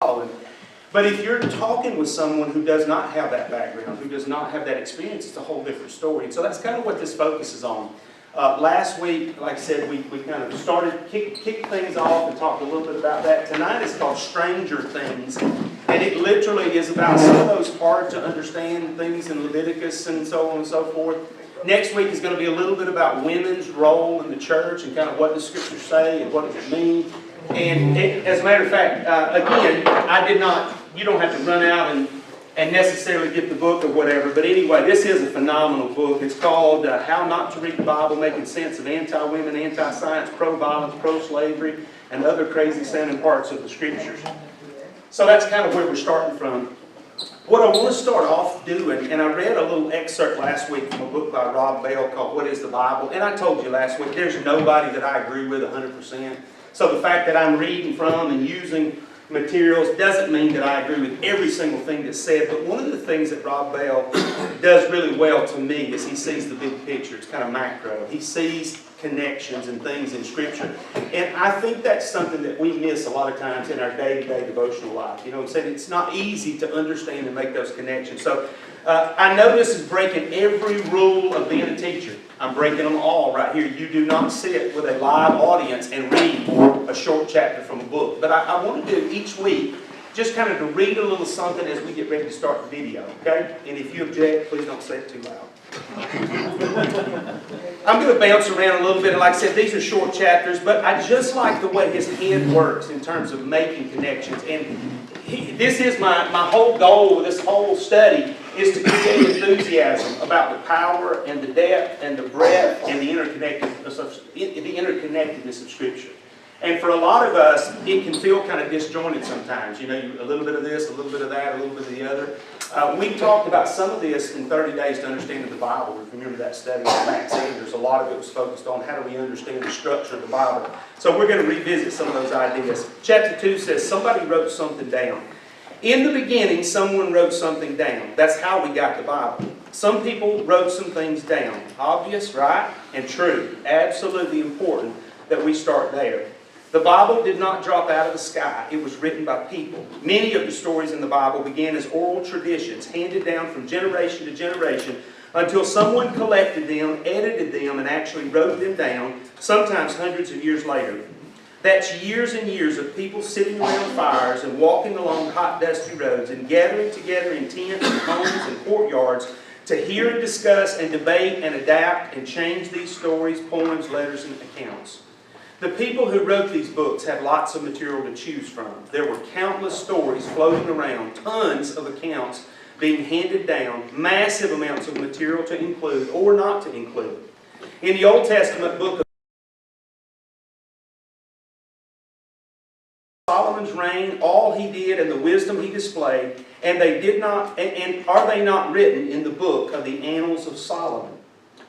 following. But if you're talking with someone who does not have that background, who does not have that experience, it's a whole different story. And so that's kind of what this focuses on. Last week, like I said, we kind of kicked things off and talked a little bit about that. Tonight is called Stranger Things. And it literally is about some of those hard to understand things in Leviticus and so on and so forth. Next week is going to be a little bit about women's role in the church and kind of what the scriptures say and what does it mean. And as a matter of fact, again, you don't have to run out and necessarily get the book or whatever. But anyway, this is a phenomenal book. It's called How Not to Read the Bible, Making Sense of Anti-Women, Anti-Science, Pro-Violence, Pro-Slavery, and Other Crazy Sounding Parts of the Scriptures. So that's kind of where we're starting from. What I want to start off doing, and I read a little excerpt last week from a book by Rob Bell called What is the Bible? And I told you last week, there's nobody that I agree with 100%. So the fact that I'm reading from and using materials doesn't mean that I agree with every single thing that's said. But one of the things that Rob Bell does really well to me is he sees the big picture. It's kind of macro. He sees connections and things in Scripture. And I think that's something that we miss a lot of times in our day-to-day devotional life. You know what I'm saying? It's not easy to understand and make those connections. So I know this is breaking every rule of being a teacher. I'm breaking them all right here. You do not sit with a live audience and read a short chapter from a book. But I want to do each week just kind of to read a little something as we get ready to start the video, okay? And if you object, please don't say it too loud. I'm going to bounce around a little bit. And like I said, these are short chapters, but I just like the way his head works in terms of making connections. And this is my whole goal with this whole study is to create enthusiasm about the power and the depth and the breadth and the interconnectedness of Scripture. And for a lot of us, it can feel kind of disjointed sometimes. You know, a little bit of this, a little bit of that, a little bit of the other. We talked about some of this in 30 Days to Understanding the Bible. If you remember that study by Matt Sanders, a lot of it was focused on how do we understand the structure of the Bible. So we're going to revisit some of those ideas. Chapter 2 says, somebody wrote something down. In the beginning, someone wrote something down. That's how we got the Bible. Some people wrote some things down. Obvious, right? And true. Absolutely important that we start there. The Bible did not drop out of the sky. It was written by people. Many of the stories in the Bible began as oral traditions handed down from generation to generation until someone collected them, edited them, and actually wrote them down, sometimes hundreds of years later. That's years and years of people sitting around fires and walking along hot, dusty roads and gathering together in tents and homes and courtyards to hear and discuss and debate and adapt and change these stories, poems, letters, and accounts. The people who wrote these books had lots of material to choose from. There were countless stories floating around, tons of accounts being handed down, massive amounts of material to include or not to include. In the Old Testament book of Solomon's reign, all he did and the wisdom he displayed, and are they not written in the book of the Annals of Solomon?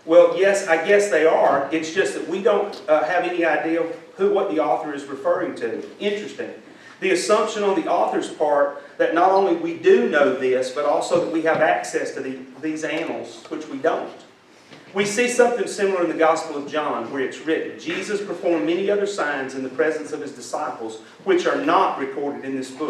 Well, yes, I guess they are. It's just that we don't have any idea what the author is referring to. Interesting. The assumption on the author's part that not only we do know this, but also that we have access to these annals, which we don't. We see something similar in the Gospel of John, where it's written, Jesus performed many other signs in the presence of his disciples, which are not recorded in this book.